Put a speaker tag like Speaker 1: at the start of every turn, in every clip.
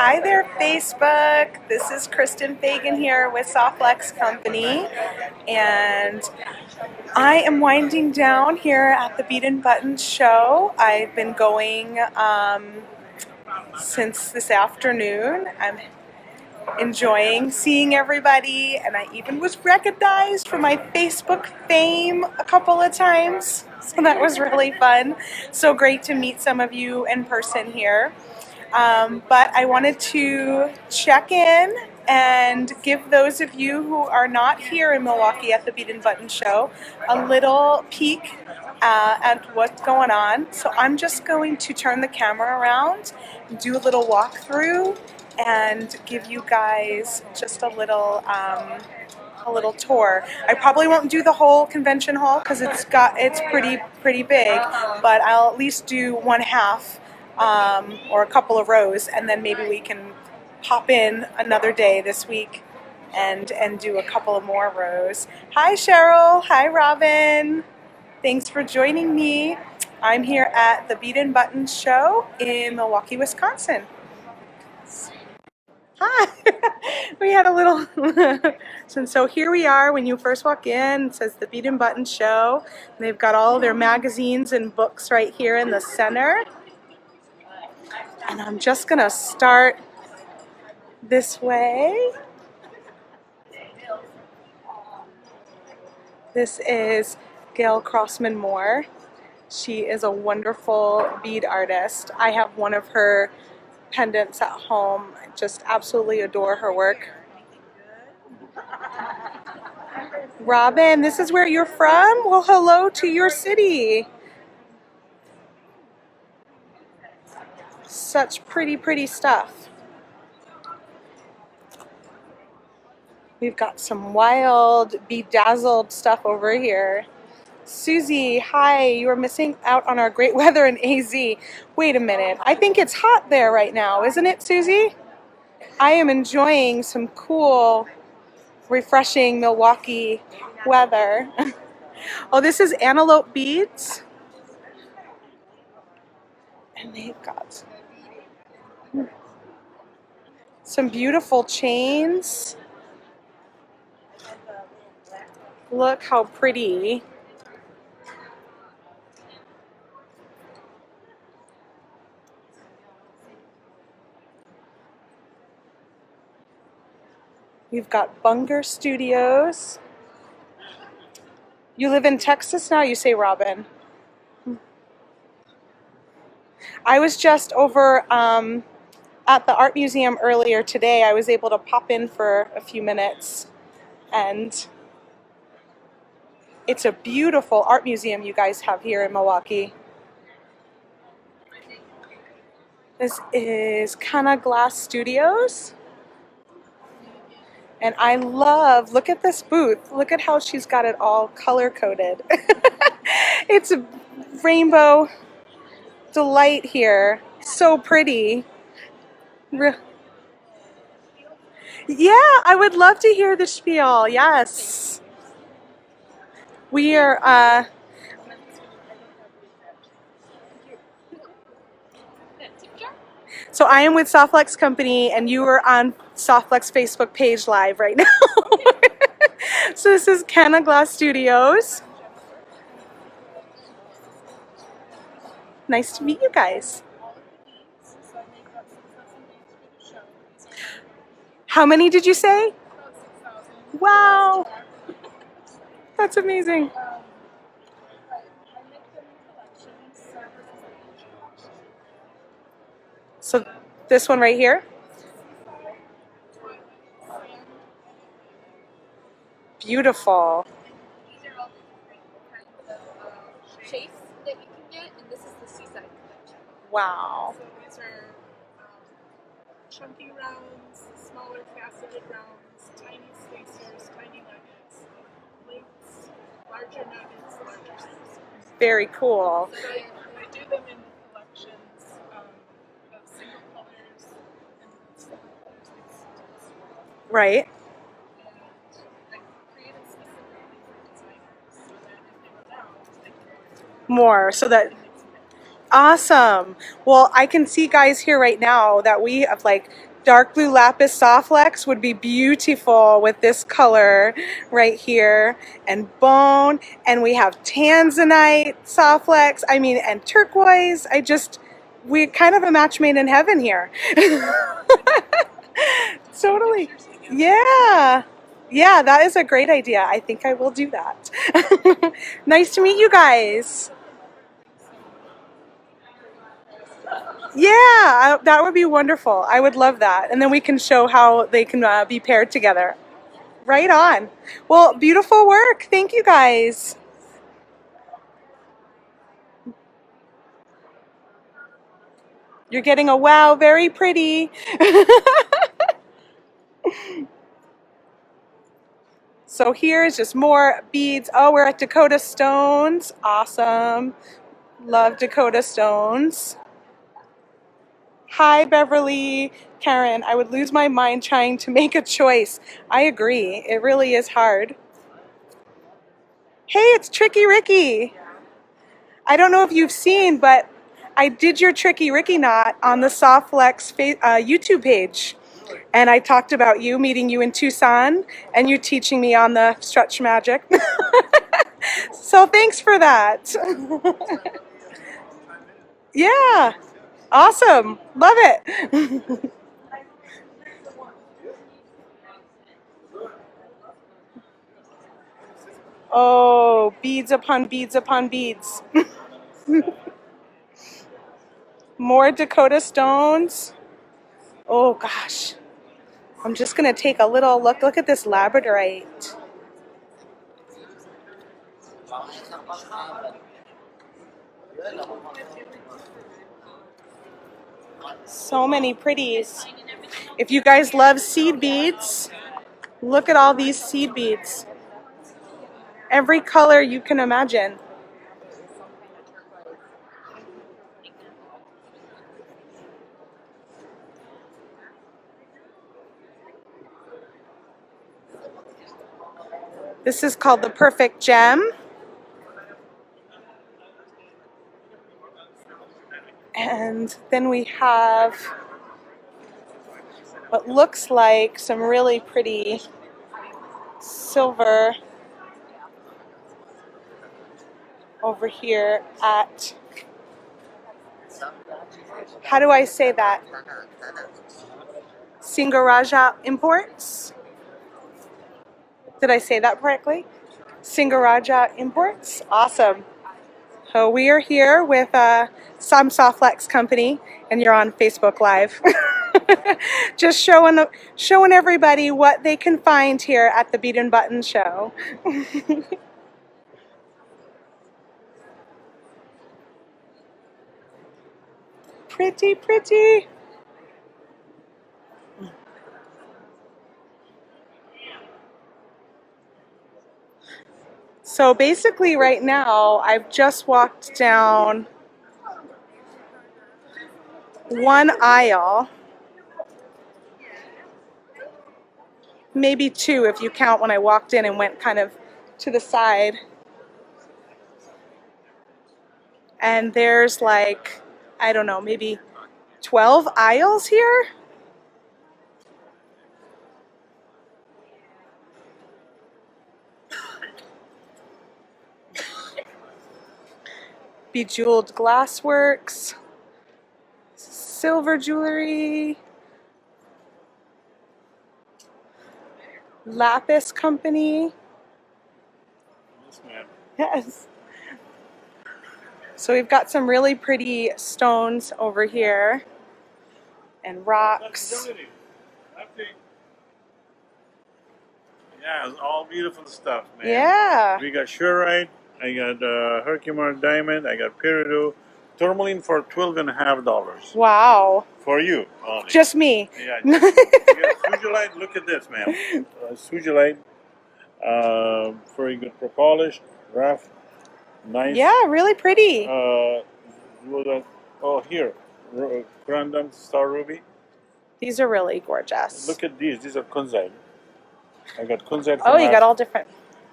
Speaker 1: Hi there, Facebook. This is Kristen Fagan here with Softlex Company, and I am winding down here at the Bead&Button Show. I've been going since this afternoon. I'm enjoying seeing everybody, and I even was recognized for my Facebook fame a couple of times, so that was really fun. So great to meet some of you in person here. But I wanted to check in and give those of you who are not here in Milwaukee at the Bead&Button Show a little peek at what's going on. So I'm just going to turn the camera around, do a little walkthrough, and give you guys just a little tour. I probably won't do the whole convention hall because it's pretty big, but I'll at least do one half. Or a couple of rows, and then maybe we can pop in another day this week and do a couple of more rows. Hi Cheryl, hi Robin, thanks for joining me. I'm here at the Bead&Button Show in Milwaukee, Wisconsin. Hi, we had a little, so here we are. When you first walk in, it says the Bead&Button Show, and they've got all their magazines and books right here in the center. And I'm just gonna start this way. This is Gail Crossman Moore. She is a wonderful bead artist. I have one of her pendants at home. I just absolutely adore her work. Robin, this is where you're from? Well, hello to your city. Such pretty stuff. We've got some wild, bedazzled stuff over here. Susie, hi, you are missing out on our great weather in AZ. Wait a minute, I think it's hot there right now, isn't it, Susie? I am enjoying some cool, refreshing Milwaukee weather. Oh, this is Antelope Beads. And they've got some beautiful chains. Look how pretty. We've got Bunger Studios. You live in Texas now, you say, Robin? I was just over at the art museum earlier today. I was able to pop in for a few minutes, and it's a beautiful art museum you guys have here in Milwaukee. This is Kana Glass Studios. And I love, look at this booth. Look at how she's got it all color-coded. It's a rainbow delight here. So pretty. Yeah, I would love to hear the spiel. Yes. We are, so I am with Softlex Company, and you are on Softlex Facebook page live right now. So this is Kana Glass Studios. Nice to meet you guys. How many did you say? Wow. That's amazing. So this one right here. Beautiful.
Speaker 2: These are all different kinds of shapes that you can get, and this is the seaside collection.
Speaker 1: Wow.
Speaker 3: So these are chunky rounds, smaller faceted rounds, tiny spacers, tiny nuggets, links, larger nuggets, larger spacers.
Speaker 1: Very cool.
Speaker 3: So I do them in collections of single colors and single colors with stitches.
Speaker 1: Right. More so that awesome. Well, I can see guys here right now that we have like Dark blue lapis softlex would be beautiful with this color right here, and bone, and we have tanzanite softlex, I mean, and turquoise. We're kind of a match made in heaven here. Totally. Yeah. Yeah, that is a great idea. I think I will do that. Nice to meet you guys. Yeah, that would be wonderful. I would love that. And then we can show how they can be paired together. Right on. Well, beautiful work. Thank you guys. You're getting a wow, very pretty. So here's just more beads. Oh, we're at Dakota Stones. Awesome. Love Dakota Stones. Hi, Beverly. Karen, I would lose my mind trying to make a choice. I agree. It really is hard. Hey, it's Tricky Ricky. I don't know if you've seen, but I did your Tricky Ricky knot on the Softlex YouTube page. And I talked about you, meeting you in Tucson, and you teaching me on the stretch magic. So thanks for that. Yeah, awesome. Love it. Oh, beads upon beads upon beads. More Dakota stones. Oh gosh. I'm just gonna take a little look. Look at this labradorite. So many pretties. If you guys love seed beads, look at all these seed beads. Every color you can imagine. This is called the Perfect Gem. And then we have what looks like some really pretty silver over here at, how do I say that? Singaraja Imports. Did I say that correctly? Singaraja Imports. Awesome. So we are here with some Softlex company, and you're on Facebook Live. Just showing everybody what they can find here at the Bead&Button Show. Pretty, pretty. So basically right now, I've just walked down one aisle, maybe two if you count when I walked in and went kind of to the side. And there's like, I don't know, maybe 12 aisles here. Bejeweled glassworks, silver jewelry, lapis company. Yes. So we've got some really pretty stones over here and rocks.
Speaker 4: Yeah, it's all beautiful stuff, man.
Speaker 1: Yeah.
Speaker 4: We got Sherrite, I got Herkimer Diamond, I got Peridot, tourmaline for $12.50.
Speaker 1: Wow.
Speaker 4: For you only.
Speaker 1: Just me.
Speaker 4: Yeah. You got Sujolite, look at this, man. Sujolite, very good for polish, rough, nice.
Speaker 1: Yeah, really pretty.
Speaker 4: Here, Grandam Star Ruby.
Speaker 1: These are really gorgeous.
Speaker 4: Look at these are kunzite. I got kunzite.
Speaker 1: Oh, you got all different.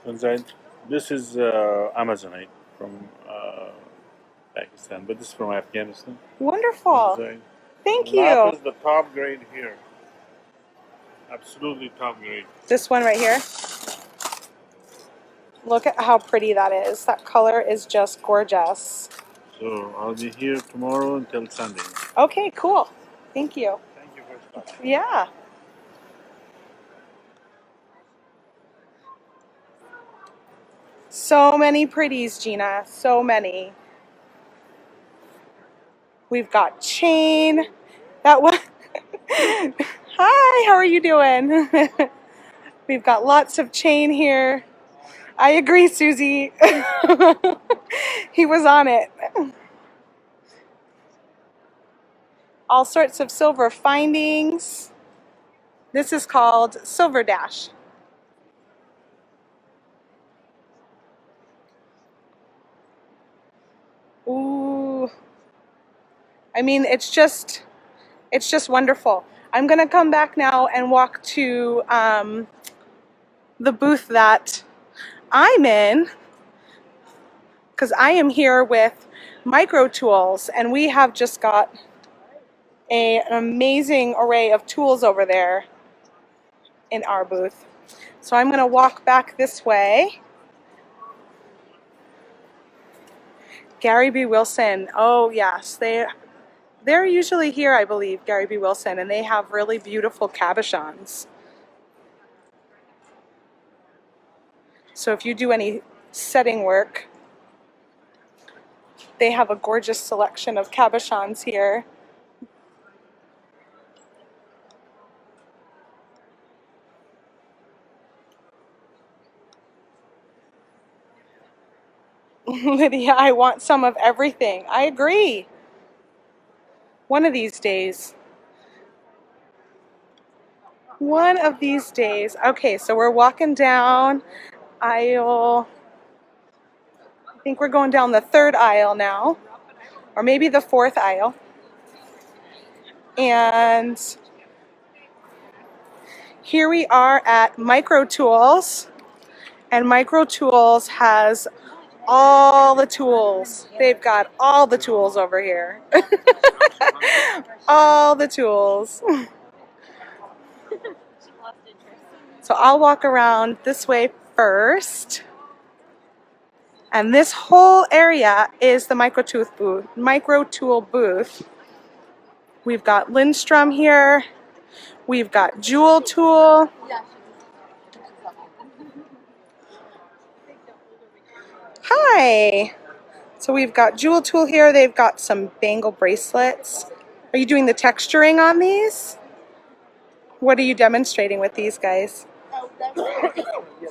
Speaker 4: Kunzite. This is Amazonite from Pakistan, but this is from Afghanistan.
Speaker 1: Wonderful.
Speaker 4: Kunzite.
Speaker 1: Thank you.
Speaker 4: Lapis, the top grade here. Absolutely top grade.
Speaker 1: This one right here. Look at how pretty that is. That color is just gorgeous.
Speaker 4: So I'll be here tomorrow until Sunday.
Speaker 1: Okay, cool. Thank you.
Speaker 4: Thank you for stopping.
Speaker 1: Yeah. So many pretties, Gina. So many. We've got chain. That one. Hi, how are you doing? We've got lots of chain here. I agree, Susie. He was on it. All sorts of silver findings. This is called Silver Dash. Ooh. I mean, it's just wonderful. I'm gonna come back now and walk to the booth that I'm in, because I am here with Micro Tools, and we have just got an amazing array of tools over there in our booth. So I'm gonna walk back this way. Gary B. Wilson. Oh yes, they're usually here, I believe, Gary B. Wilson, and they have really beautiful cabochons. So if you do any setting work, they have a gorgeous selection of cabochons here. Lydia, I want some of everything. I agree. One of these days. One of these days. Okay, so we're walking down aisle. I think we're going down the 3rd aisle now, or maybe the 4th aisle. And here we are at Micro Tools, and Micro Tools has all the tools. They've got all the tools over here. All the tools. So I'll walk around this way first. And this whole area is the Micro Tool booth. We've got Lindstrom here. We've got Jewel Tool. Hi. So we've got Jewel Tool here. They've got some bangle bracelets. Are you doing the texturing on these? What are you demonstrating with these guys?
Speaker 2: Oh, that's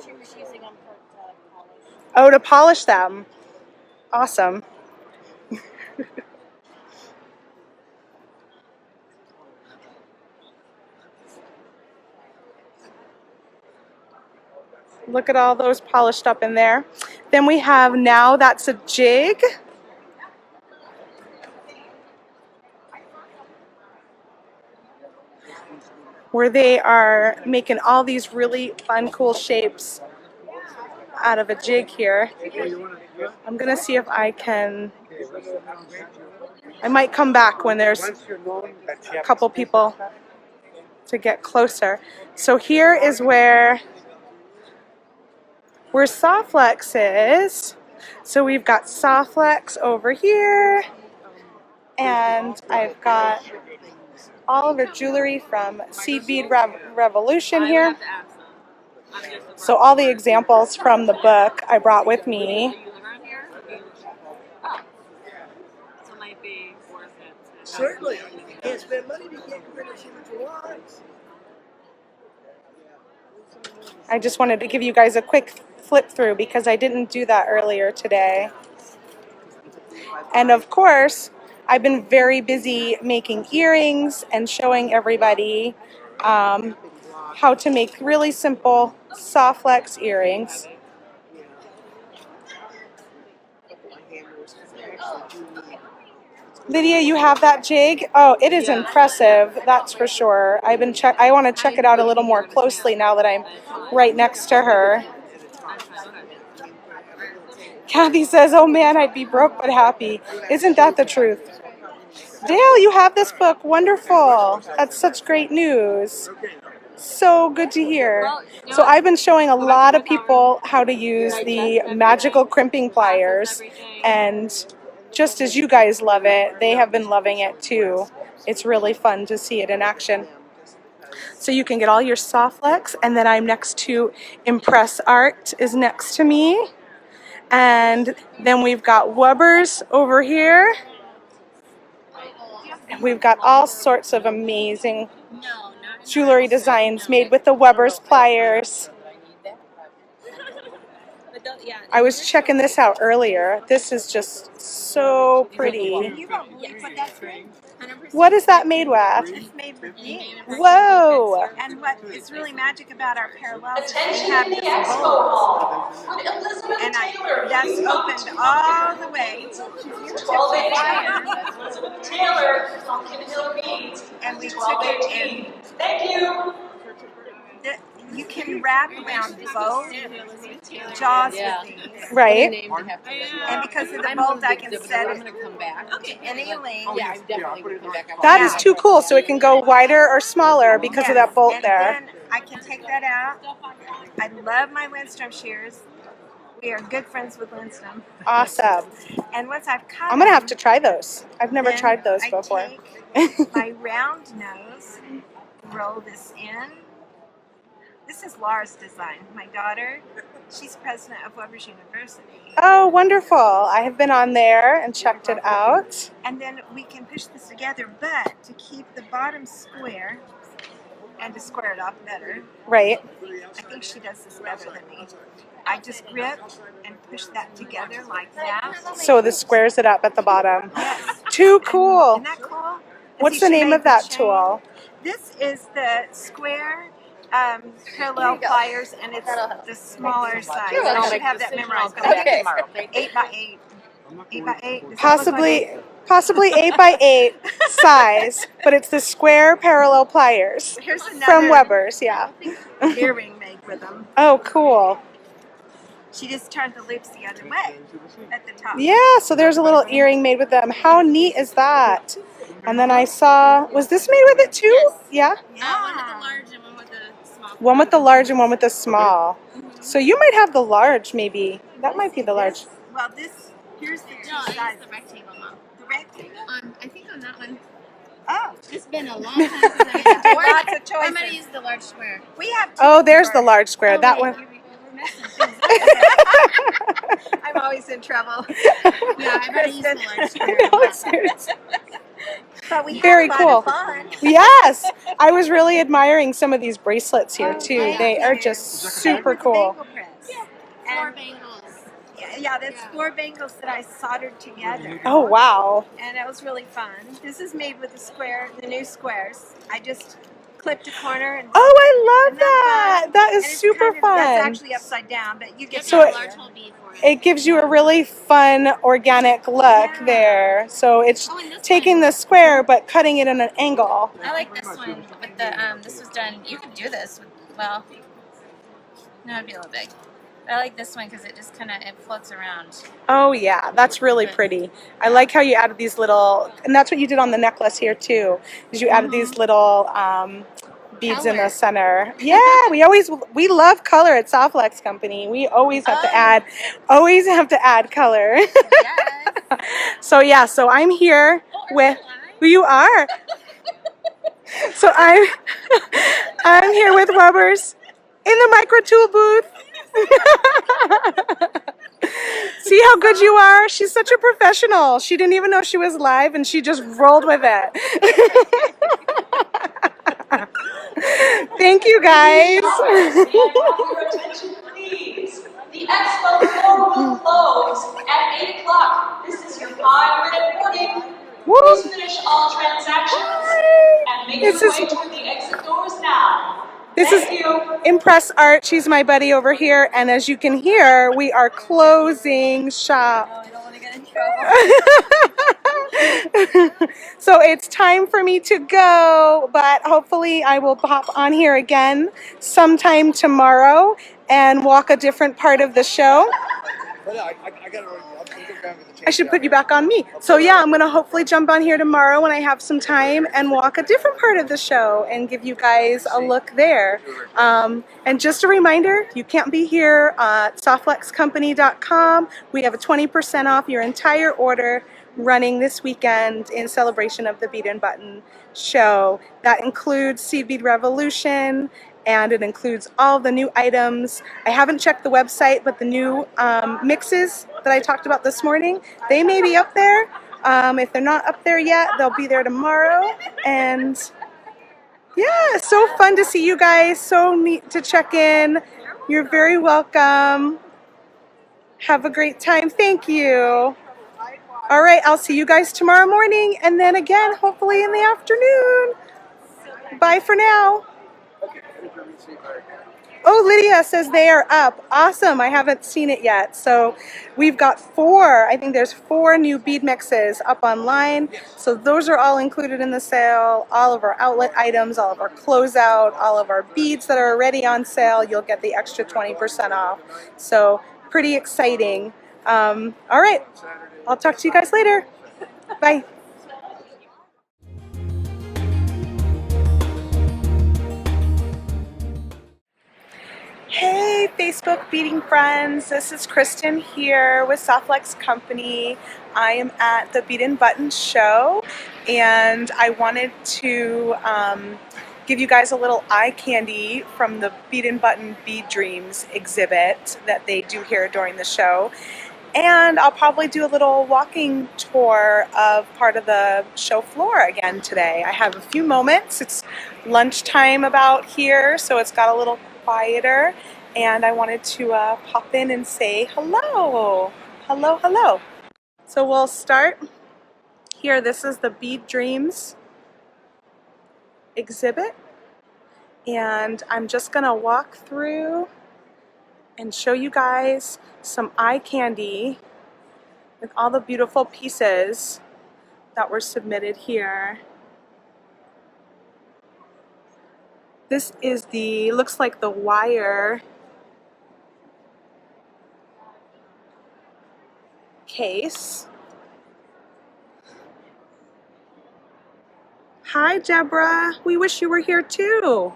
Speaker 2: she was using them for polish.
Speaker 1: Oh, to polish them. Awesome. Look at all those polished up in there. Then we have Now That's a Jig. Where they are making all these really fun, cool shapes out of a jig here. I'm gonna see if I might come back when there's a couple people to get closer. So here is where Softflex is. So we've got Softflex over here, and I've got all of the jewelry from Seed Bead Revolution here. So all the examples from the book I brought with me.
Speaker 5: Certainly. You can't spend money to get rid of huge lives.
Speaker 1: I just wanted to give you guys a quick flip through because I didn't do that earlier today. And of course, I've been very busy making earrings and showing everybody how to make really simple Softflex earrings. Lydia, you have that jig? Oh, it is impressive, that's for sure. I want to check it out a little more closely now that I'm right next to her. Kathy says, oh man, I'd be broke but happy. Isn't that the truth? Dale, you have this book. Wonderful. That's such great news. So good to hear.
Speaker 2: Well,
Speaker 1: So I've been showing a lot of people how to use the magical crimping pliers, and just as you guys love it, they have been loving it too. It's really fun to see it in action. So you can get all your soft flex, and then I'm next to Impress Art is next to me. And then we've got Weber's over here. And we've got all sorts of amazing jewelry designs made with the Weber's pliers. I was checking this out earlier. This is just so pretty.
Speaker 6: You won't believe what that's made.
Speaker 1: What is that made with?
Speaker 6: It's made with beads.
Speaker 1: Whoa!
Speaker 6: And what is really magic about our parallels is we have this bowl. And that's opened all the way to the fire. And we took it in.
Speaker 7: Thank you.
Speaker 6: You can wrap around both jaws with these.
Speaker 1: Right.
Speaker 6: And because of the bolt, I can set it any length.
Speaker 7: Yeah, I definitely would come back.
Speaker 1: That is too cool. So it can go wider or smaller because of that bolt
Speaker 6: and
Speaker 1: there.
Speaker 6: then I can take that out. I love my Lindstrom shears. We are good friends with Lindstrom.
Speaker 1: Awesome.
Speaker 6: And once I've cut
Speaker 1: I'm gonna have
Speaker 6: them,
Speaker 1: to try those. I've never
Speaker 6: then
Speaker 1: tried those
Speaker 6: I
Speaker 1: before.
Speaker 6: take my round nose, roll this in. This is Laura's design. My daughter, she's president of Weber's University.
Speaker 1: Oh, wonderful. I have been on there and checked it out.
Speaker 6: And then we can push this together, but to keep the bottom square and to square it off better,
Speaker 1: Right.
Speaker 6: I think she does this better than me. I just grip and push that together like that.
Speaker 1: So this squares it up at the bottom.
Speaker 6: Yes.
Speaker 1: Too cool.
Speaker 6: Isn't that cool? And
Speaker 1: What's
Speaker 6: see,
Speaker 1: the
Speaker 6: she
Speaker 1: name
Speaker 6: made
Speaker 1: of that
Speaker 6: the chain.
Speaker 1: tool?
Speaker 6: This is the square parallel pliers, and it's the smaller size.
Speaker 7: Sure,
Speaker 6: I
Speaker 7: I'll
Speaker 6: should
Speaker 7: make
Speaker 6: have that memorized.
Speaker 7: Okay.
Speaker 6: 8 by 8. 8 by 8.
Speaker 1: Possibly 8 by 8 size, but it's the square parallel pliers
Speaker 6: Here's another
Speaker 1: from Weber's. Yeah.
Speaker 6: earring made with them.
Speaker 1: Oh, cool.
Speaker 6: She just turned the loops the other way at the top.
Speaker 1: Yeah. So there's a little earring made with them. How neat is that? And then I saw, was this made with it too? Yeah.
Speaker 6: Yeah.
Speaker 1: One with the large and one with the small. So you might have the large, maybe. That might be the large.
Speaker 6: Well, here's the two sides.
Speaker 2: the rectangle, Mom.
Speaker 6: The rectangle.
Speaker 2: I think on that one,
Speaker 6: Oh,
Speaker 2: it's been a long time since I've been to work.
Speaker 6: lots of
Speaker 2: I'm gonna
Speaker 6: choices.
Speaker 2: use the large square.
Speaker 6: We have two.
Speaker 1: Oh, there's the
Speaker 6: more.
Speaker 1: large square.
Speaker 2: Oh,
Speaker 1: That
Speaker 2: wait,
Speaker 1: one.
Speaker 2: we're messing things up.
Speaker 6: I'm always in trouble.
Speaker 2: Yeah, I better use the large square.
Speaker 1: No, seriously.
Speaker 6: But we have
Speaker 1: Very
Speaker 6: a lot
Speaker 1: cool.
Speaker 6: of fun.
Speaker 1: Yes, I was really admiring some of these bracelets here
Speaker 6: Oh,
Speaker 1: too.
Speaker 6: thank
Speaker 1: They are
Speaker 6: you.
Speaker 1: just
Speaker 6: Same
Speaker 1: super
Speaker 6: with the
Speaker 1: cool.
Speaker 6: bangle press.
Speaker 2: Four
Speaker 6: And
Speaker 2: bangles.
Speaker 6: yeah, that's 4 bangles that I soldered together.
Speaker 1: Oh wow.
Speaker 6: And it was really fun. This is made with the new squares. I just clipped a corner and
Speaker 1: Oh, I love
Speaker 6: Isn't that
Speaker 1: that.
Speaker 6: fun?
Speaker 1: That
Speaker 6: and
Speaker 1: is
Speaker 6: it's
Speaker 1: super
Speaker 6: kind of, That's
Speaker 1: fun.
Speaker 6: actually upside down, but you get
Speaker 1: So
Speaker 6: the
Speaker 1: it-
Speaker 2: large hole bead for it.
Speaker 1: It gives you a really fun organic look
Speaker 6: Yeah.
Speaker 1: there. So it's
Speaker 2: Oh, and this
Speaker 1: taking
Speaker 2: one.
Speaker 1: the square but cutting it in an angle.
Speaker 2: I like this one with the this was done. You could do this with, well, no, it'd be a little big. But I like this one because it just kind of it floats around.
Speaker 1: Oh yeah, that's really pretty. I like how you added these little, and that's what you did on the necklace here too. Is you added these little beads in the
Speaker 2: Color.
Speaker 1: center. Yeah, we love color at Softlex Company. We always have to add color.
Speaker 2: Yes.
Speaker 1: So yeah, so I'm here with who you are. So I'm here with Weber's in the micro tool booth. See how good you are? She's such a professional. She didn't even know she was live and she just rolled with it. Thank you guys.
Speaker 7: Your attention, please. The expo floor will close at 8 o'clock. This is your 5-minute warning.
Speaker 1: Woo.
Speaker 7: Please finish all transactions and make your
Speaker 1: This is-
Speaker 7: way to the exit doors now.
Speaker 1: This
Speaker 7: Thank
Speaker 1: is
Speaker 7: you.
Speaker 1: Impress Art. She's my buddy over here. And as you can hear, we are closing shop.
Speaker 6: I don't want to get in trouble.
Speaker 1: So it's time for me to go, but hopefully I will pop on here again sometime tomorrow and walk a different part of the show.
Speaker 5: But no, I got it. I'll go grab the change.
Speaker 1: I should put you back on me. So yeah, I'm gonna hopefully jump on here tomorrow when I have some time and walk a different part of the show and give you guys a look there. And just a reminder, you can't be here at softflexcompany.com. We have a 20% off your entire order running this weekend in celebration of the Bead and Button Show. That includes Seed Bead Revolution, and it includes all the new items. I haven't checked the website, but the new mixes that I talked about this morning, they may be up there. If they're not up there yet, they'll be there tomorrow. And yeah, so fun to see you guys. So neat to check in. You're very welcome. Have a great time. Thank you. All right, I'll see you guys tomorrow morning, and then again, hopefully in the afternoon. Bye for now. Oh, Lydia says they are up. Awesome. I haven't seen it yet. So we've got 4. I think there's 4 new bead mixes up online. So those are all included in the sale. All of our outlet items, all of our closeout, all of our beads that are already on sale, you'll get the extra 20% off. So pretty exciting. All right. I'll talk to you guys later. Bye. Hey Facebook beading friends, this is Kristen here with Softflex Company. I am at the Bead&Button Show, and I wanted to give you guys a little eye candy from the Bead&Button Bead Dreams exhibit that they do here during the show. And I'll probably do a little walking tour of part of the show floor again today. I have a few moments. It's lunchtime about here, so it's got a little quieter, and I wanted to pop in and say hello. Hello, hello. So we'll start here. This is the Bead Dreams exhibit, and I'm just gonna walk through and show you guys some eye candy with all the beautiful pieces that were submitted here. This is the, looks like the wire case. Hi Deborah, we wish you were here too.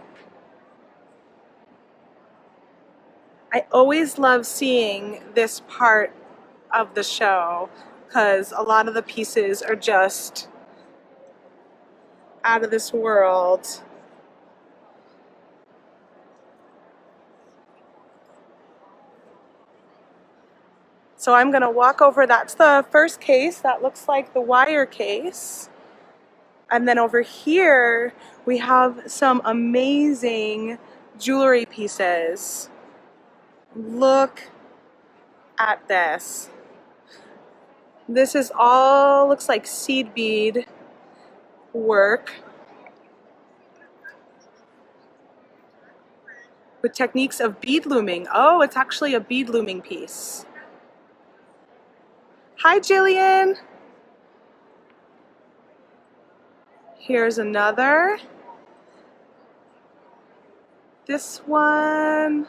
Speaker 1: I always love seeing this part of the show because a lot of the pieces are just out of this world. So I'm gonna walk over, that's the first case, that looks like the wire case. And then over here, we have some amazing jewelry pieces. Look at this. This is all, looks like seed bead work with techniques of bead looming. Oh, it's actually a bead looming piece. Hi, Jillian. Here's another. This one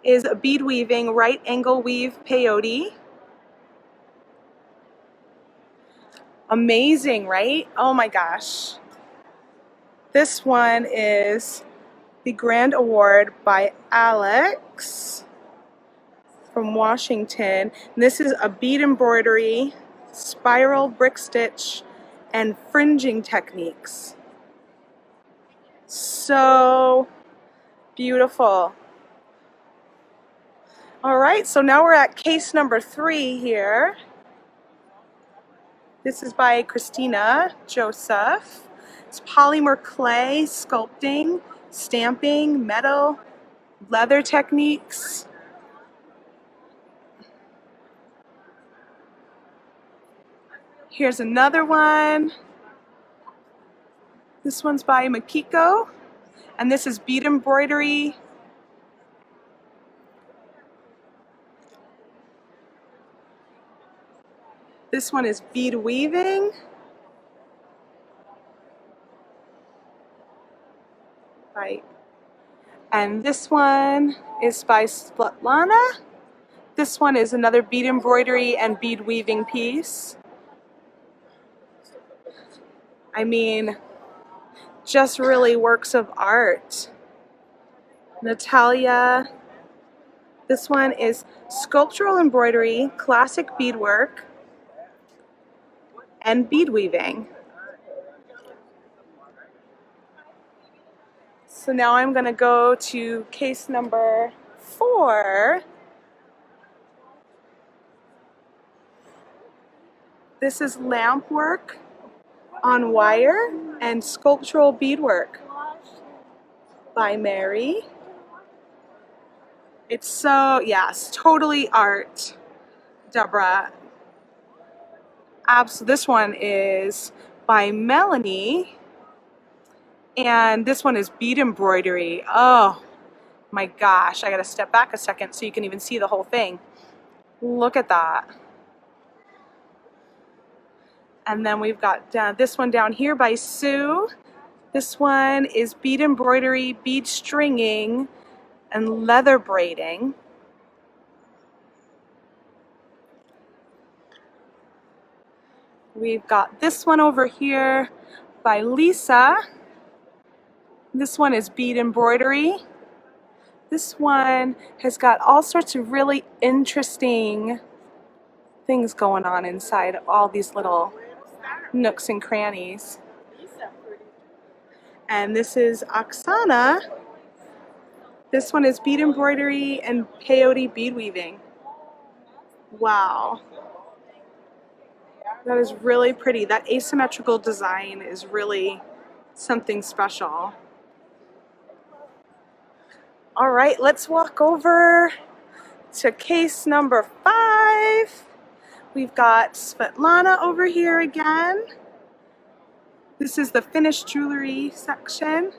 Speaker 1: is a bead weaving, right angle weave peyote. Amazing, right? Oh my gosh. This one is the Grand Award by Alex from Washington. And this is a bead embroidery, spiral, brick stitch, and fringing techniques. So beautiful. All right, so now we're at case number 3 here. This is by Christina Joseph. It's polymer clay, sculpting, stamping, metal, leather techniques. Here's another one. This one's by Makiko, and this is bead embroidery. This one is bead weaving. Right. And this one is by Svetlana. This one is another bead embroidery and bead weaving piece. I mean, just really works of art. Natalia. This one is sculptural embroidery, classic beadwork, and bead weaving. So now I'm going to go to case number 4. This is lamp work on wire and sculptural beadwork by Mary. It's so, yes, totally art, Deborah. This one is by Melanie, and this one is bead embroidery. Oh my gosh, I gotta step back a second so you can even see the whole thing. Look at that. And then we've got this one down here by Sue. This one is bead embroidery, bead stringing, and leather braiding. We've got this one over here by Lisa. This one is bead embroidery. This one has got all sorts of really interesting things going on inside all these little nooks and crannies. And this is Oksana. This one is bead embroidery and peyote bead weaving. Wow. That is really pretty. That asymmetrical design is really something special. All right, let's walk over to case number 5. We've got Svetlana over here again. This is the finished jewelry section.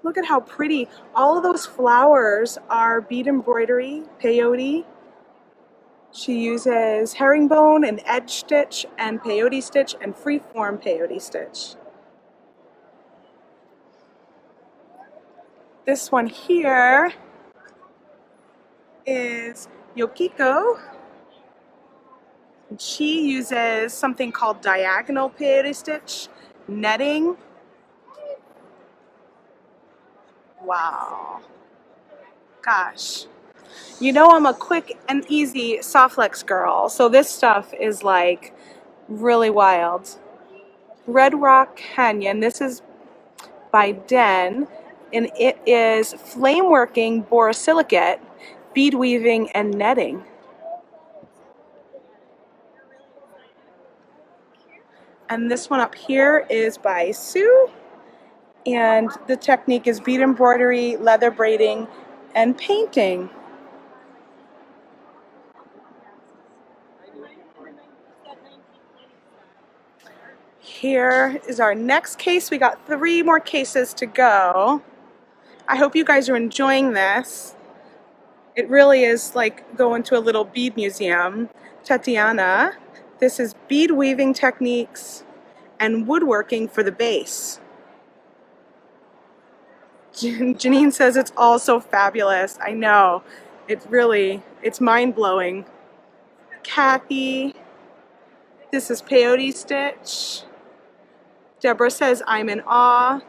Speaker 1: Look at how pretty. All of those flowers are bead embroidery, peyote. She uses herringbone and edge stitch and peyote stitch and freeform peyote stitch. This one here is Yokiko. And she uses something called diagonal peyote stitch, netting. Wow. Gosh. You know I'm a quick and easy soft flex girl, so this stuff is like really wild. Red Rock Canyon, this is by Den, and it is flame working borosilicate, bead weaving, and netting. And this one up here is by Sue, and the technique is bead embroidery, leather braiding, and painting. Here is our next case. We got 3 more cases to go. I hope you guys are enjoying this. It really is like going to a little bead museum. Tatiana, this is bead weaving techniques and woodworking for the base. Janine says it's all so fabulous. I know. It's mind-blowing. Kathy, this is peyote stitch. Deborah says, I'm in awe.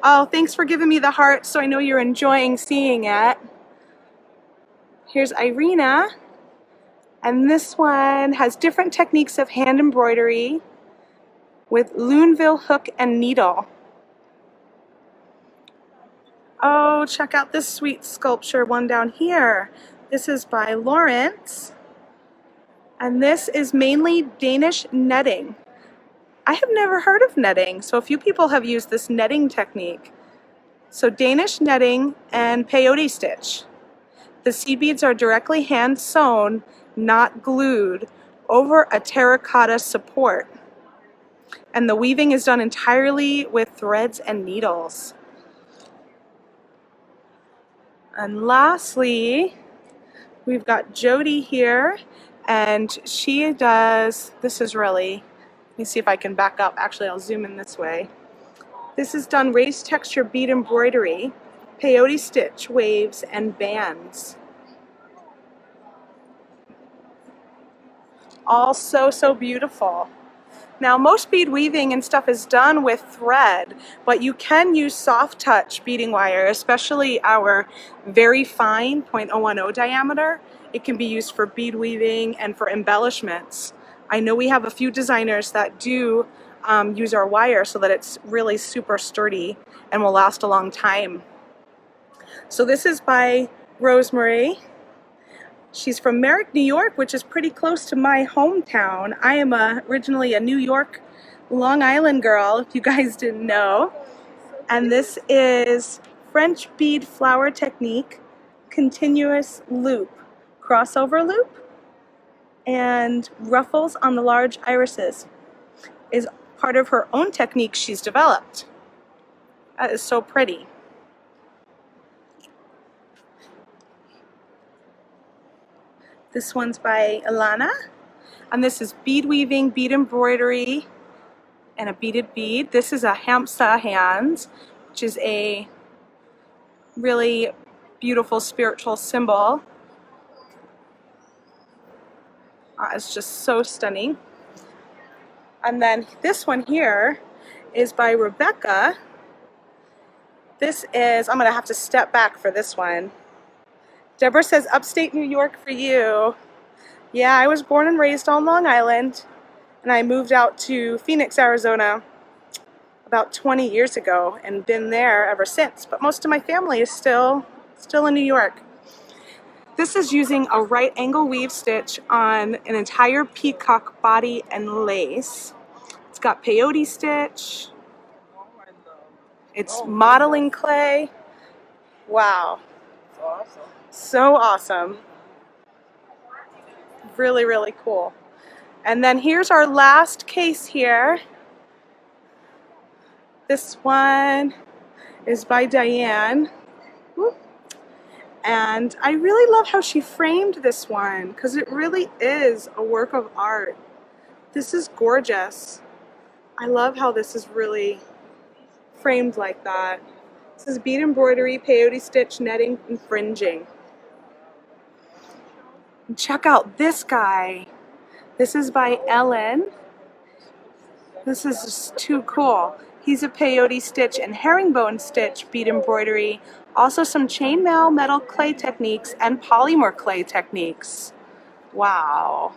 Speaker 1: Oh, thanks for giving me the heart so I know you're enjoying seeing it. Here's Irina. And this one has different techniques of hand embroidery with Luneville hook and needle. Oh, check out this sweet sculpture one down here. This is by Lawrence. And this is mainly Danish netting. I have never heard of netting, so a few people have used this netting technique. So Danish netting and peyote stitch. The seed beads are directly hand sewn, not glued, over a terracotta support. And the weaving is done entirely with threads and needles. And lastly, we've got Jody here, and she does, this is really, let me see if I can back up. Actually, I'll zoom in this way. This is done raised texture bead embroidery, peyote stitch, waves, and bands. all so beautiful. Now, most bead weaving and stuff is done with thread, but you can use soft touch beading wire, especially our very fine 0.010 diameter. It can be used for bead weaving and for embellishments. I know we have a few designers that do use our wire so that it's really super sturdy and will last a long time. So this is by Rosemary. She's from Merrick, New York, which is pretty close to my hometown. I am originally a New York, Long Island girl, if you guys didn't know. And this is French bead flower technique, continuous loop, crossover loop, and ruffles on the large irises is part of her own technique she's developed. That is so pretty. This one's by Ilana, and this is bead weaving, bead embroidery, and a beaded bead. This is a Hamsa hand, which is a really beautiful spiritual symbol. It's just so stunning. And then this one here is by Rebecca. This is, I'm gonna have to step back for this one. Deborah says, upstate New York for you. Yeah, I was born and raised on Long Island, and I moved out to Phoenix, Arizona about 20 years ago and been there ever since. But most of my family is still in New York. This is using a right angle weave stitch on an entire peacock body and lace. It's got peyote stitch. It's modeling clay. Wow. So awesome. Really, really cool. And then here's our last case here. This one is by Diane. Whoop. And I really love how she framed this one because it really is a work of art. This is gorgeous. I love how this is really framed like that. This is bead embroidery, peyote stitch, netting, and fringing. And check out this guy. This is by Ellen. This is just too cool. He's a peyote stitch and herringbone stitch bead embroidery. Also some chainmail metal clay techniques and polymer clay techniques. Wow.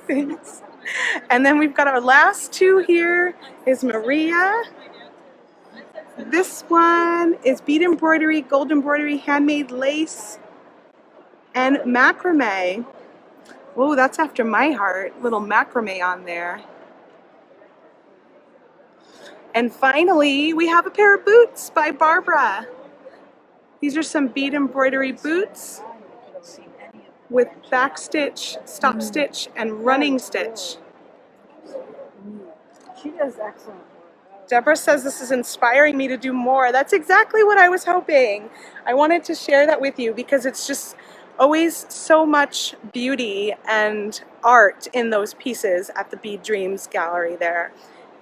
Speaker 1: Thanks. And then we've got our last two here is Maria. This one is bead embroidery, gold embroidery, handmade lace, and macrame. Whoa, that's after my heart. Little macrame on there. And finally, we have a pair of boots by Barbara. These are some bead embroidery boots with back stitch, stop stitch, and running stitch.
Speaker 8: She does excellent work.
Speaker 1: Deborah says this is inspiring me to do more. That's exactly what I was hoping. I wanted to share that with you because it's just always so much beauty and art in those pieces at the Bead Dreams Gallery there.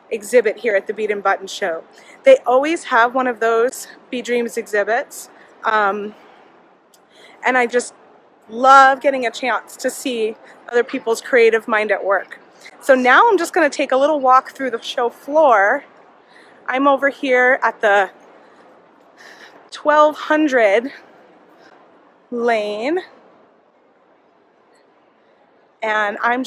Speaker 1: Exhibit here at the Bead and Button Show. They always have one of those Bead Dreams exhibits, and I just love getting a chance to see other people's creative mind at work. So now I'm just going to take a little walk through the show floor. I'm over here at the 1200 lane, and I'm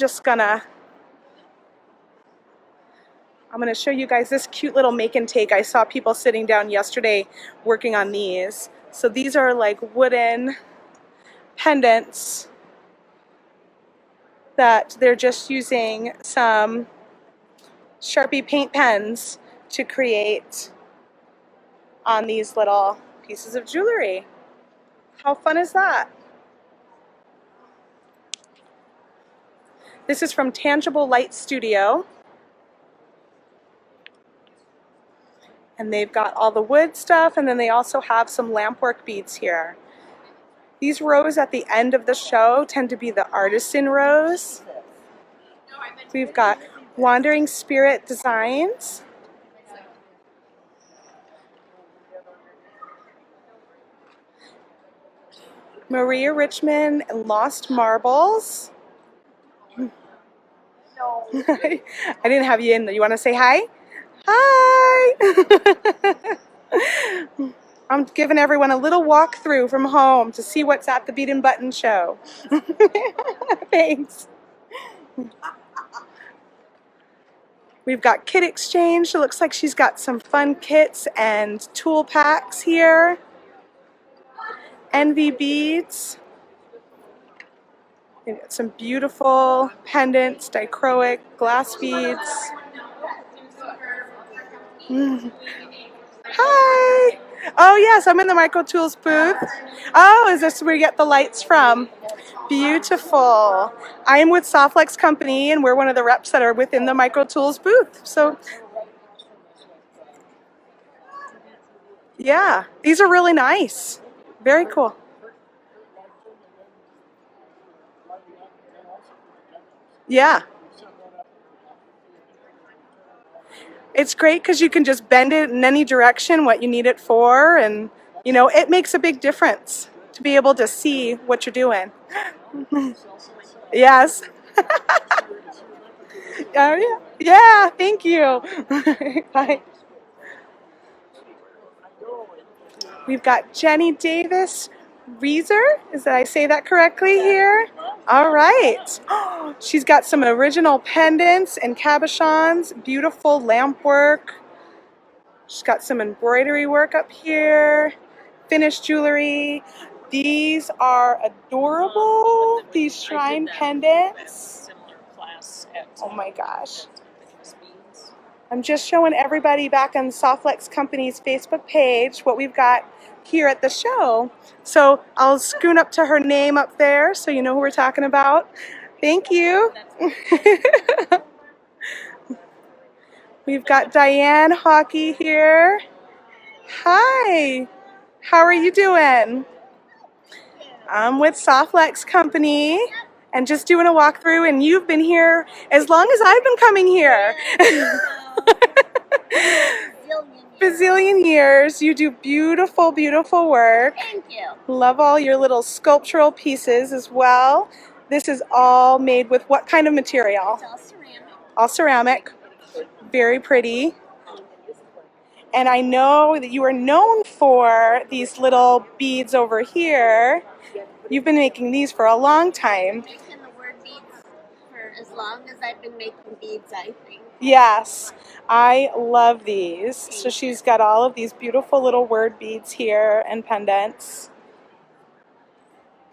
Speaker 1: gonna show you guys this cute little make and take. I saw people sitting down yesterday working on these. So these are like wooden pendants that they're just using some Sharpie paint pens to create on these little pieces of jewelry. How fun is that? This is from Tangible Light Studio. And they've got all the wood stuff, and then they also have some lampwork beads here. These rows at the end of the show tend to be the artisan rows. We've got Wandering Spirit Designs. Maria Richmond and Lost Marbles. I didn't have you in there. You want to say hi? Hi! I'm giving everyone a little walkthrough from home to see what's at the Bead and Button Show. Thanks. We've got kit exchange. It looks like she's got some fun kits and tool packs here. Envy beads. We've got some beautiful pendants, dichroic glass beads. Hi! Oh yes, I'm in the Micro Tools booth. Oh, is this where you get the lights from? Beautiful. I am with Softlex Company, and we're one of the reps that are within the Micro Tools booth. So, yeah, these are really nice. Very cool. Yeah. It's great because you can just bend it in any direction, what you need it for, and, you know, it makes a big difference to be able to see what you're doing. Yes. Yeah. Yeah, thank you. Bye. We've got Jenny Davis Reeser. Did I say that correctly here? All right. She's got some original pendants and cabochons, beautiful lamp work. She's got some embroidery work up here, finished jewelry. These are adorable, these shrine pendants. Oh my gosh. I'm just showing everybody back on Softlex Company's Facebook page what we've got here at the show. So I'll scoon up to her name up there so you know who we're talking about. Thank you. We've got Diane Hockey here. Hi. How are you doing? I'm with Softlex Company and just doing a walkthrough, and you've been here as long as I've been coming here. Bazillion years. You do beautiful, beautiful work.
Speaker 2: Thank you.
Speaker 1: Love all your little sculptural pieces as well. This is all made with what kind of material?
Speaker 2: It's all ceramic.
Speaker 1: All ceramic. Very pretty. And I know that you are known for these little beads over here. You've been making these for a long time.
Speaker 8: Making the word beads for as long as I've been making beads, I think.
Speaker 1: Yes, I love these. So she's got all of these beautiful little word beads here and pendants.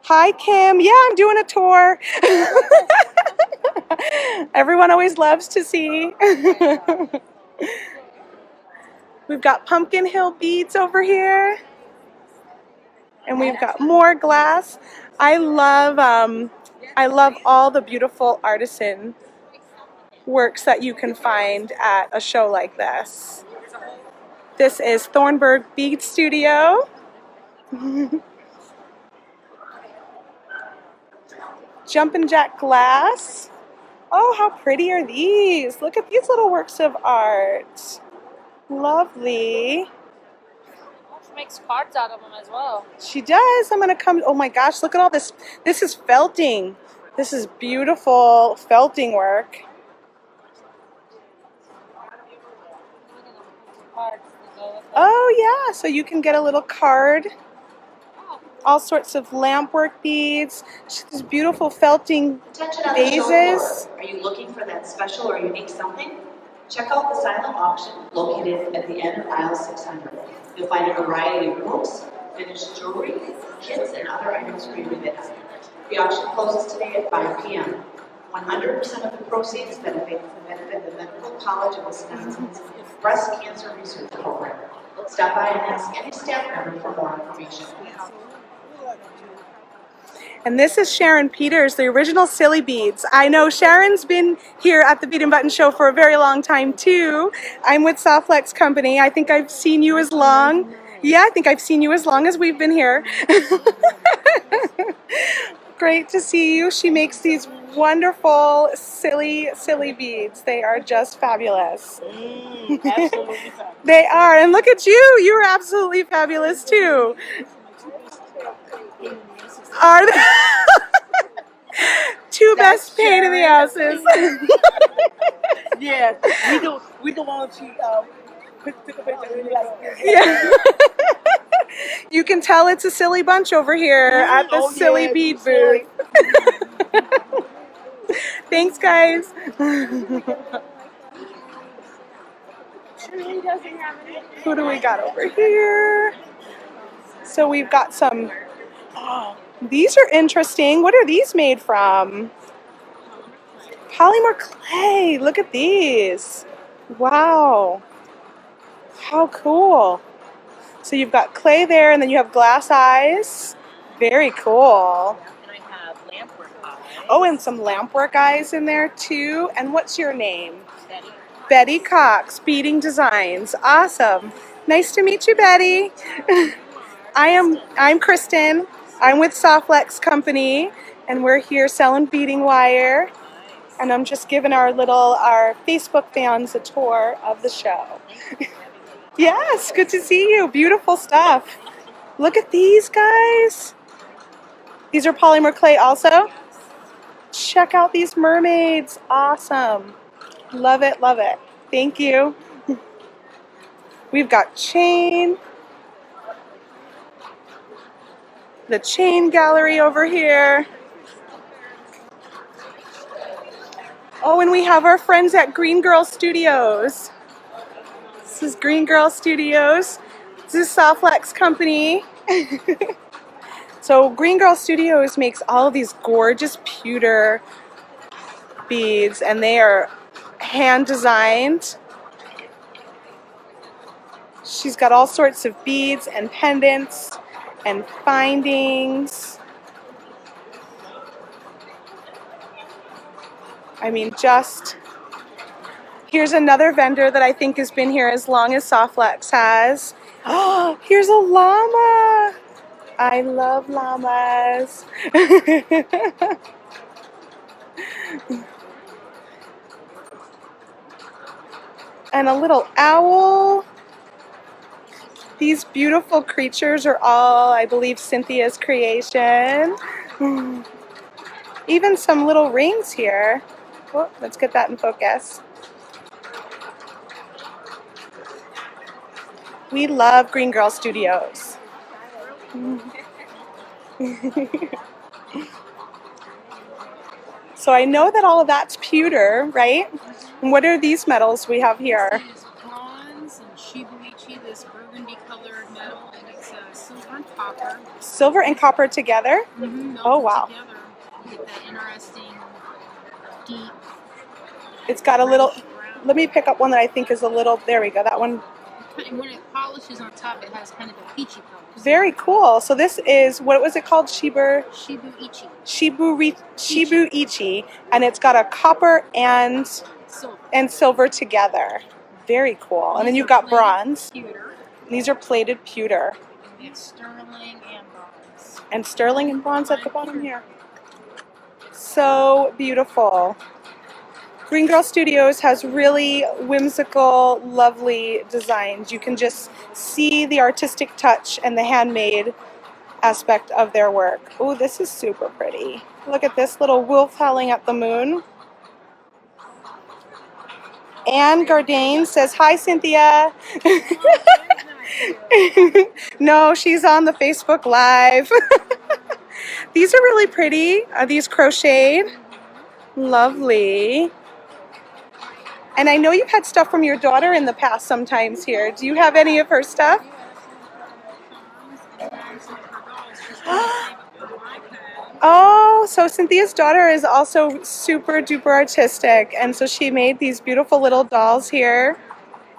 Speaker 1: Hi, Kim. Yeah, I'm doing a tour. Everyone always loves to see. We've got Pumpkin Hill beads over here. And we've got more glass. I love all the beautiful artisan works that you can find at a show like this. This is Thornburg Bead Studio. Jumpin' Jack glass. Oh, how pretty are these? Look at these little works of art. Lovely.
Speaker 2: She makes cards out of them as well.
Speaker 1: She does. I'm going to come. Oh my gosh, look at all this. This is felting. This is beautiful felting work. Oh yeah, so you can get a little card. All sorts of lamp work beads. These beautiful felting vases.
Speaker 9: Are you looking for that special or unique something? Check out the silent auction located at the end of aisle 600. You'll find a variety of books, finished jewelry, kits, and other items for you to bid on. The auction closes today at 5 p.m. 100% of the proceeds benefit the Medical College of Wisconsin's Breast Cancer Research Program. Stop by and ask any staff member for more information.
Speaker 1: And this is Sharon Peters, the original Silly Beads. I know Sharon's been here at the Bead and Button Show for a very long time too. I'm with Softlex Company. I think I've seen you as long. Yeah, I think I've seen you as long as we've been here. Great to see you. She makes these wonderful, silly beads. They are just fabulous.
Speaker 5: Absolutely fabulous.
Speaker 1: They are. And look at you. You're absolutely fabulous too. Are the two best pain in the asses.
Speaker 5: Yeah, we don't want to took a picture and be like this.
Speaker 1: Yeah. You can tell it's a silly bunch over here at the silly bead booth. Thanks, guys. Who do we got over here? So we've got some. Oh, these are interesting. What are these made from? Polymer clay. Look at these. Wow. How cool. So you've got clay there, and then you have glass eyes. Very cool.
Speaker 5: And I have lampwork eyes.
Speaker 1: Oh, and some lampwork eyes in there too. And what's your name?
Speaker 5: Betty.
Speaker 1: Betty Cox, Beading Designs. Awesome. Nice to meet you, Betty. I'm Kristen. I'm with Softlex Company, and we're here selling beading wire. And I'm just giving our Facebook fans a tour of the show. Yes, good to see you. Beautiful stuff. Look at these guys. These are polymer clay also. Check out these mermaids. Awesome. Love it, love it. Thank you. We've got chain. The chain gallery over here. Oh, and we have our friends at Green Girl Studios. This is Green Girl Studios. This is Softlex Company. So Green Girl Studios makes all of these gorgeous pewter beads, and they are hand designed. She's got all sorts of beads and pendants and findings. I mean, here's another vendor that I think has been here as long as Softlex has. Oh, here's a llama. I love llamas. And a little owl. These beautiful creatures are all, I believe, Cynthia's creation. Even some little rings here. Oh, let's get that in focus. We love Green Girl Studios. So I know that all of that's pewter, right? And what are these metals we have here?
Speaker 10: This is bronze and shibuichi, this burgundy colored metal, and it's silver and copper.
Speaker 1: Silver and copper together? Oh, wow.
Speaker 10: Together, you get that interesting, deep.
Speaker 1: It's got a little, let me pick up one that I think is a little, there we go, that one.
Speaker 10: And when it polishes on top, it has kind of a peachy color.
Speaker 1: Very cool. So this is, what was it called?
Speaker 10: Shibuichi.
Speaker 1: Shibuichi, and it's got a copper and silver together. Very cool. And then you've got bronze.
Speaker 10: Pewter.
Speaker 1: These are plated pewter.
Speaker 10: It's sterling and bronze.
Speaker 1: And sterling and bronze at the bottom here. So beautiful. Green Girl Studios has really whimsical, lovely designs. You can just see the artistic touch and the handmade aspect of their work. Oh, this is super pretty. Look at this little wolf howling at the moon. Anne Gardain says, hi, Cynthia. No, she's on the Facebook Live. These are really pretty. Are these crocheted? Lovely. And I know you've had stuff from your daughter in the past sometimes here. Do you have any of her stuff? Oh, so Cynthia's daughter is also super duper artistic, and so she made these beautiful little dolls here,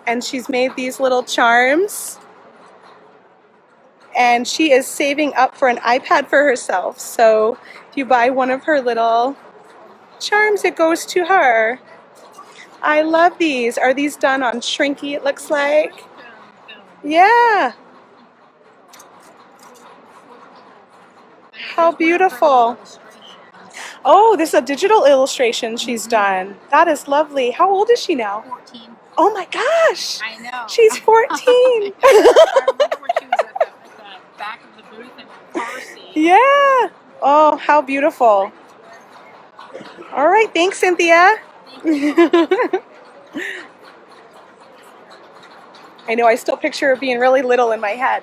Speaker 1: and she's made these little charms, and she is saving up for an iPad for herself. So if you buy one of her little charms, it goes to her. I love these. Are these done on Shrinky, it looks like? Yeah. How beautiful. Oh, this is a digital illustration she's done. That is lovely. How old is she now?
Speaker 10: 14.
Speaker 1: Oh my gosh.
Speaker 10: I know.
Speaker 1: She's 14.
Speaker 10: I remember when she was at the back of the booth in the car seat.
Speaker 1: Yeah. Oh, how beautiful. All right, thanks, Cynthia. I know, I still picture her being really little in my head.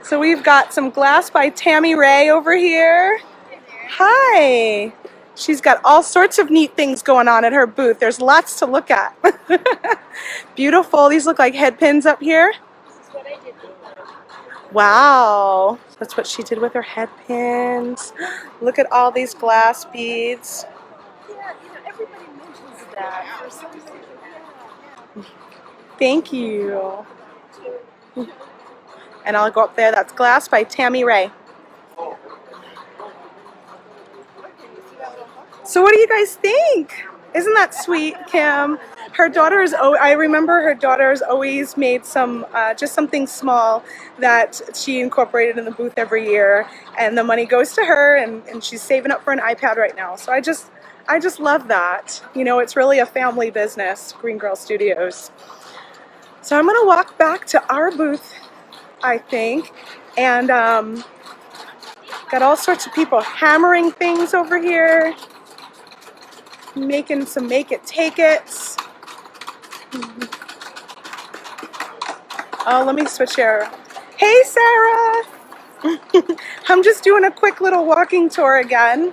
Speaker 1: So we've got some glass by Tammy Ray over here. Hi. She's got all sorts of neat things going on at her booth. There's lots to look at. Beautiful. These look like head pins up here. Wow. That's what she did with her head pins. Look at all these glass beads.
Speaker 6: Yeah, everybody mentions that for some reason.
Speaker 1: Thank you. And I'll go up there. That's Glass by Tammy Ray. So what do you guys think? Isn't that sweet, Kim? Her daughter's, I remember her daughter's always made some, just something small that she incorporated in the booth every year. And the money goes to her, and she's saving up for an iPad right now. So I just love that. It's really a family business, Green Girl Studios. So I'm gonna walk back to our booth, I think, and got all sorts of people hammering things over here, making some make it take it's. Oh, let me switch here. Hey, Sarah. I'm just doing a quick little walking tour again.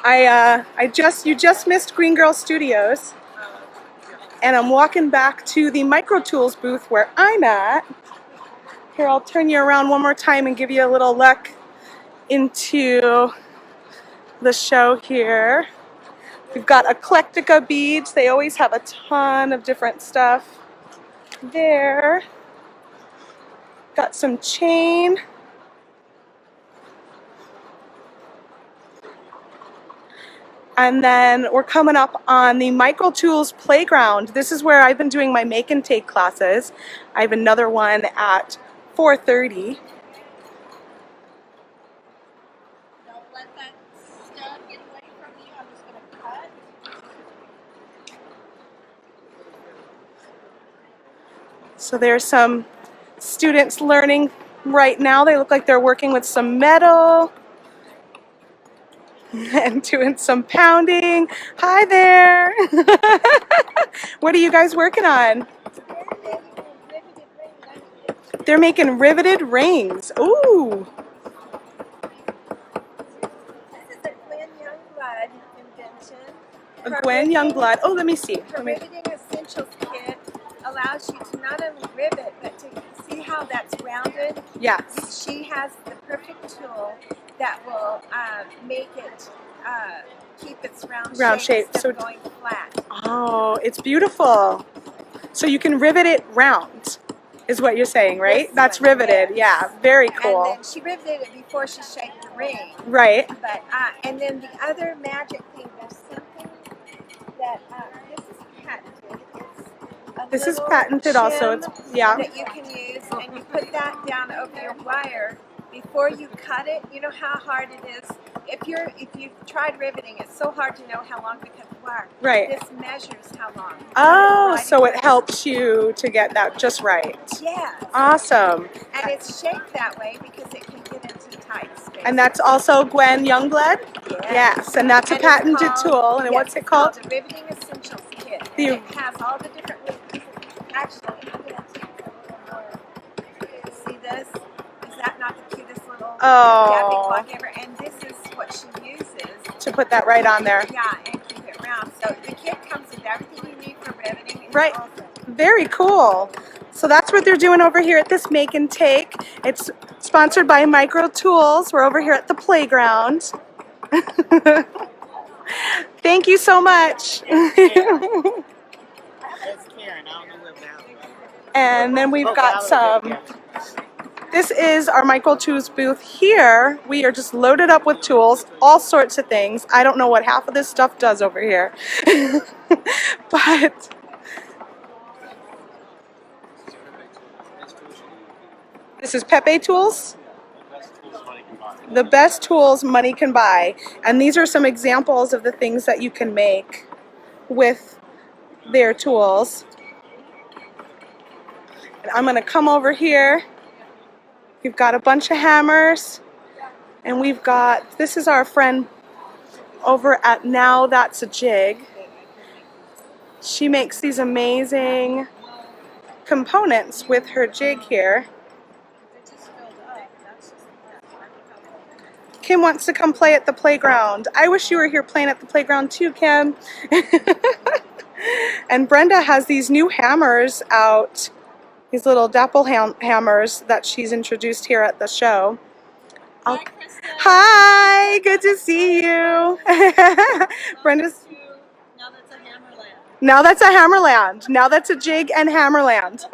Speaker 1: You just missed Green Girl Studios. And I'm walking back to the Micro Tools booth where I'm at. Here, I'll turn you around one more time and give you a little look into the show here. We've got Eclectica beads. They always have a ton of different stuff there. Got some chain. And then we're coming up on the Micro Tools Playground. This is where I've been doing my make and take classes. I have another one at 4:30.
Speaker 6: Don't let that stud get away from you. I'm just going to cut.
Speaker 1: So there's some students learning right now. They look like they're working with some metal and doing some pounding. Hi there. What are you guys working on? They're making riveted rings. Ooh.
Speaker 6: This is a Gwen Youngblood invention.
Speaker 1: A Gwen Youngblood. Oh, let me see.
Speaker 6: Her Riveting Essentials Kit allows you to not only rivet, but to see how that's rounded.
Speaker 1: Yes.
Speaker 6: She has the perfect tool that will make it keep its round shape instead of going flat.
Speaker 1: Oh, it's beautiful. So you can rivet it round, is what you're saying, right? That's riveted. Yeah, very cool.
Speaker 6: And then she riveted it before she shaped the ring.
Speaker 1: Right.
Speaker 6: But and then the other magic thing, there's something that this is patented.
Speaker 1: This is patented also. It's
Speaker 6: that you can use, and you put that down over your wire before you cut it. You know how hard it is. If you've tried riveting, it's so hard to know how long to cut the wire.
Speaker 1: Right.
Speaker 6: This measures how long.
Speaker 1: Oh, so it helps you to get that just right.
Speaker 6: Yeah.
Speaker 1: Awesome.
Speaker 6: And it's shaped that way because it can get into tight space.
Speaker 1: And that's also Gwen Youngblood? Yes, and that's a patented tool. And what's it called?
Speaker 6: It's called the Riveting Essentials Kit.
Speaker 1: The-
Speaker 6: It has all the different ways. Actually, I'm going to take a little more. See this? Is that not the cutest little dabbing block ever? And this is what she uses
Speaker 1: to put that right on there.
Speaker 6: Yeah, and keep it round. So the kit comes with everything you need for riveting. It's
Speaker 1: Right.
Speaker 6: awesome.
Speaker 1: Very cool. So that's what they're doing over here at this Make and Take. It's sponsored by Micro Tools. We're over here at the playground. Thank you so much. And then we've got some, this is our Micro Tools booth here. We are just loaded up with tools, all sorts of things. I don't know what half of this stuff does over here. But this is Pepe Tools. The best tools money can buy. And these are some examples of the things that you can make with their tools. And I'm gonna come over here. We've got a bunch of hammers, and we've got, this is our friend over at Now That's a Jig. She makes these amazing components with her jig here. Kim wants to come play at the playground. I wish you were here playing at the playground too, Kim. And Brenda has these new hammers out, these little dapple hammers that she's introduced here at the show.
Speaker 2: Hi, Kristen.
Speaker 1: Hi, good to see you. Brenda's.
Speaker 2: Now that's a Hammerland.
Speaker 1: Now that's a Hammerland. Now that's a jig and Hammerland.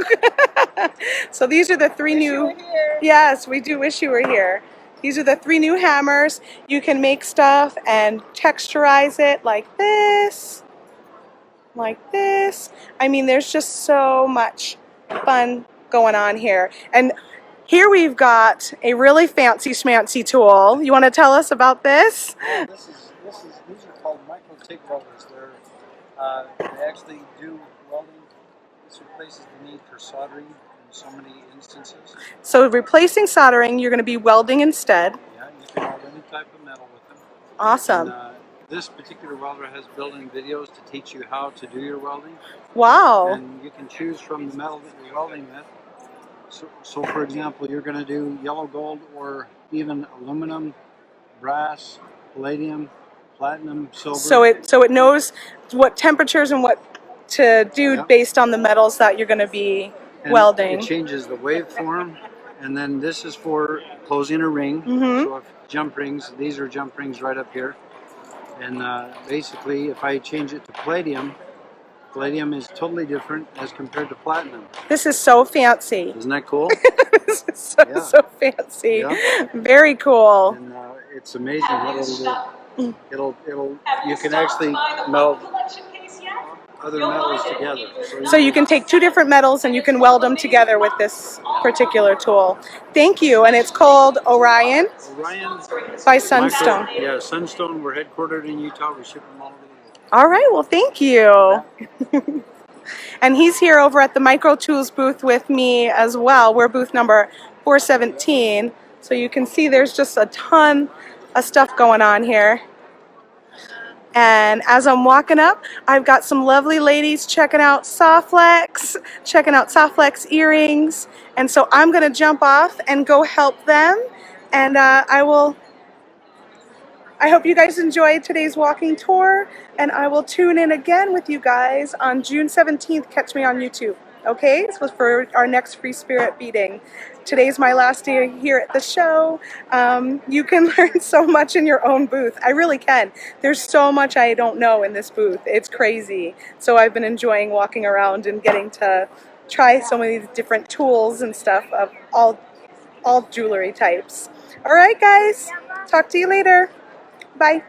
Speaker 1: So these are the three new. Yes, we do wish you were here. These are the 3 new hammers. You can make stuff and texturize it like this. Like this. I mean, there's just so much fun going on here. And here we've got a really fancy schmancy tool. You want to tell us about this?
Speaker 11: Well, these are called micro TIG welders. They actually do welding. This replaces the need for soldering in so many instances.
Speaker 1: So replacing soldering, you're going to be welding instead.
Speaker 11: Yeah, you can weld any type of metal with them.
Speaker 1: Awesome.
Speaker 11: And, this particular welder has built-in videos to teach you how to do your welding.
Speaker 1: Wow.
Speaker 11: And you can choose from the metal that you're welding with. So for example, you're going to do yellow gold or even aluminum, brass, palladium, platinum, silver.
Speaker 1: So it knows what temperatures and what to do based on the metals that you're going to be welding.
Speaker 11: It changes the waveform, and then this is for closing a ring. So if jump rings, these are jump rings right up here. And basically, if I change it to palladium, palladium is totally different as compared to platinum.
Speaker 1: This is so fancy.
Speaker 11: Isn't that cool?
Speaker 1: This is so fancy.
Speaker 11: Yeah.
Speaker 1: Very cool.
Speaker 11: And it's amazing what it'll do. You can actually meld other metals together.
Speaker 1: So you can take 2 different metals and you can weld them together with this particular tool. Thank you. And it's called Orion by Sunstone.
Speaker 11: Yeah, Sunstone. We're headquartered in Utah. We ship them all over the world.
Speaker 1: All right. Well, thank you. And he's here over at the Micro Tools booth with me as well. We're booth number 417. So you can see there's just a ton of stuff going on here. And as I'm walking up, I've got some lovely ladies checking out Softflex earrings. And so I'm going to jump off and go help them. And I hope you guys enjoyed today's walking tour. And I will tune in again with you guys on June 17th. Catch me on YouTube. Okay, this was for our next Free Spirit beading. Today's my last day here at the show. You can learn so much in your own booth. I really can. There's so much I don't know in this booth. It's crazy. So I've been enjoying walking around and getting to try so many different tools and stuff of all jewelry types. All right, guys. Talk to you later. Bye.